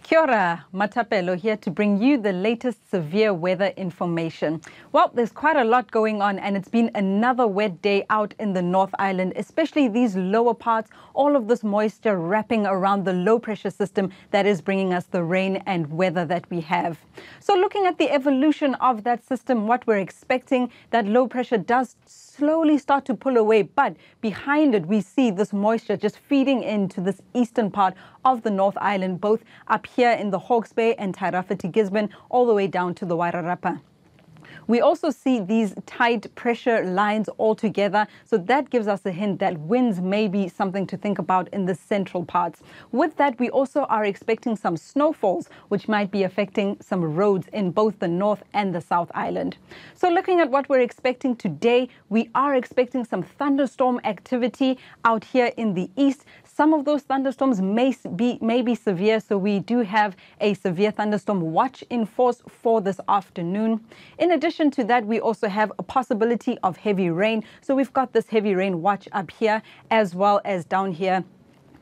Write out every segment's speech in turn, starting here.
Kia ora, Matapelo here to bring you the latest severe weather information. Well, there's quite a lot going on and it's been another wet day out in the North Island, especially these lower parts, all of this moisture wrapping around the low pressure system that is bringing us the rain and weather that we have. So looking at the evolution of that system, what we're expecting, that low pressure does slowly start to pull away, but behind it we see this moisture just feeding into this eastern part of the North Island, both up here in the Hawke's Bay and Tairāwhiti Gisborne, all the way down to the Wairarapa. We also see these tight pressure lines all together, so that gives us a hint that winds may be something to think about in the central parts. With that, we also are expecting some snowfalls, which might be affecting some roads in both the North and the South Island. So looking at what we're expecting today, we are expecting some thunderstorm activity out here in the east. Some of those thunderstorms may be severe, so we do have a severe thunderstorm watch in force for this afternoon. In addition to that, we also have a possibility of heavy rain. So we've got this heavy rain watch up here as well as down here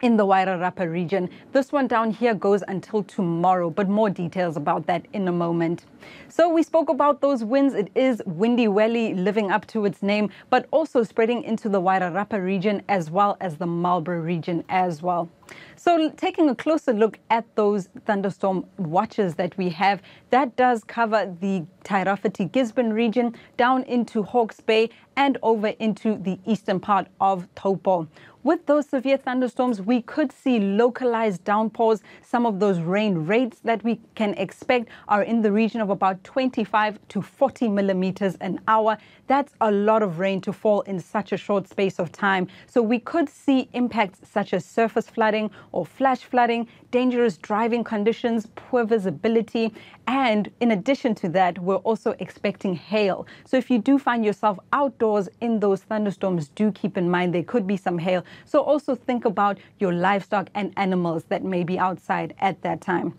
in the Wairarapa region. This one down here goes until tomorrow, but more details about that in a moment. So we spoke about those winds. It is windy welly, living up to its name, but also spreading into the Wairarapa region as well as the Marlborough region as well. So taking a closer look at those thunderstorm watches that we have, that does cover the Tairāwhiti Gisborne region down into Hawke's Bay and over into the eastern part of Taupo. With those severe thunderstorms, we could see localized downpours. Some of those rain rates that we can expect are in the region of about 25 to 40 millimeters an hour. That's a lot of rain to fall in such a short space of time. So we could see impacts such as surface flooding or flash flooding, dangerous driving conditions, poor visibility, and in addition to that, we're also expecting hail. So if you do find yourself outdoors in those thunderstorms, do keep in mind there could be some hail. So also think about your livestock and animals that may be outside at that time.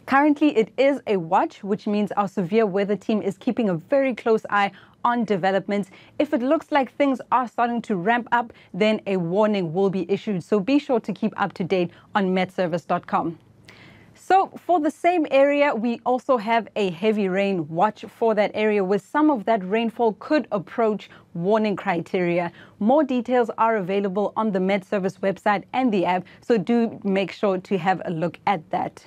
Currently, it is a watch, which means our severe weather team is keeping a very close eye on developments. If it looks like things are starting to ramp up, then a warning will be issued. So be sure to keep up to date on metservice.com. So for the same area, we also have a heavy rain watch for that area where some of that rainfall could approach warning criteria. More details are available on the MetService website and the app, so do make sure to have a look at that.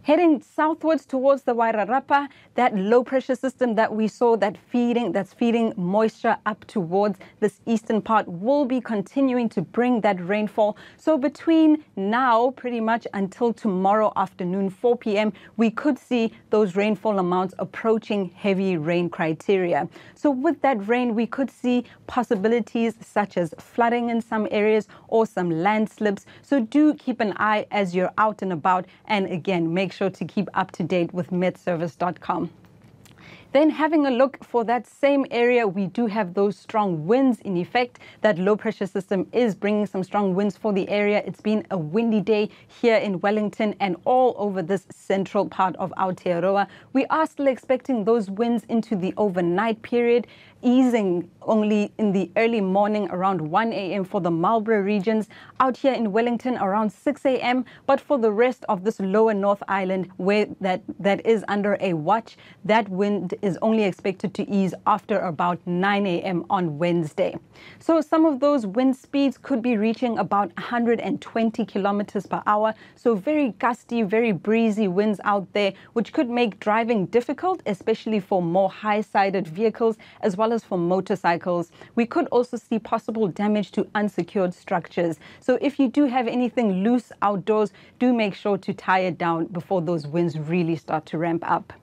Heading southwards towards the Wairarapa, that low pressure system that we saw that's feeding moisture up towards this eastern part will be continuing to bring that rainfall. So between now, pretty much until tomorrow afternoon, 4 p.m., we could see those rainfall amounts approaching heavy rain criteria. So with that rain, we could see possibilities such as flooding in some areas or some landslips. So do keep an eye as you're out and about, and again, make sure to keep up to date with metservice.com. Then having a look for that same area, we do have those strong winds in effect. That low pressure system is bringing some strong winds for the area. It's been a windy day here in Wellington and all over this central part of Aotearoa. We are still expecting those winds into the overnight period, easing only in the early morning around 1 a.m. for the Marlborough regions, out here in Wellington around 6 a.m. But for the rest of this lower North Island, where that is under a watch, that wind is only expected to ease after about 9 a.m. on Wednesday. So some of those wind speeds could be reaching about 120 kilometers per hour. So very gusty, very breezy winds out there, which could make driving difficult, especially for more high-sided vehicles, as well as for motorcycles. We could also see possible damage to unsecured structures. So if you do have anything loose outdoors, do make sure to tie it down before those winds really start to ramp up.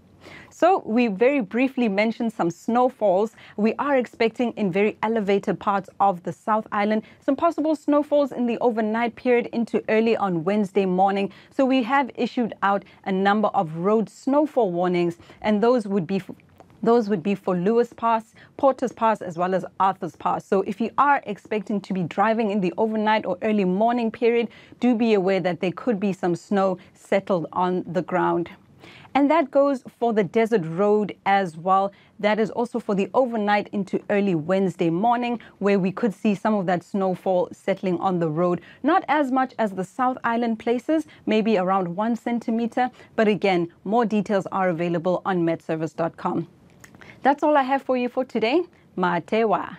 So we very briefly mentioned some snowfalls. We are expecting in very elevated parts of the South Island some possible snowfalls in the overnight period into early on Wednesday morning. So we have issued out a number of road snowfall warnings, and those would be for Lewis Pass, Porter's Pass, as well as Arthur's Pass. So if you are expecting to be driving in the overnight or early morning period, do be aware that there could be some snow settled on the ground. And that goes for the Desert Road as well. That is also for the overnight into early Wednesday morning, where we could see some of that snowfall settling on the road. Not as much as the South Island places, maybe around 1 centimeter. But again, more details are available on metservice.com. That's all I have for you for today. Matewa.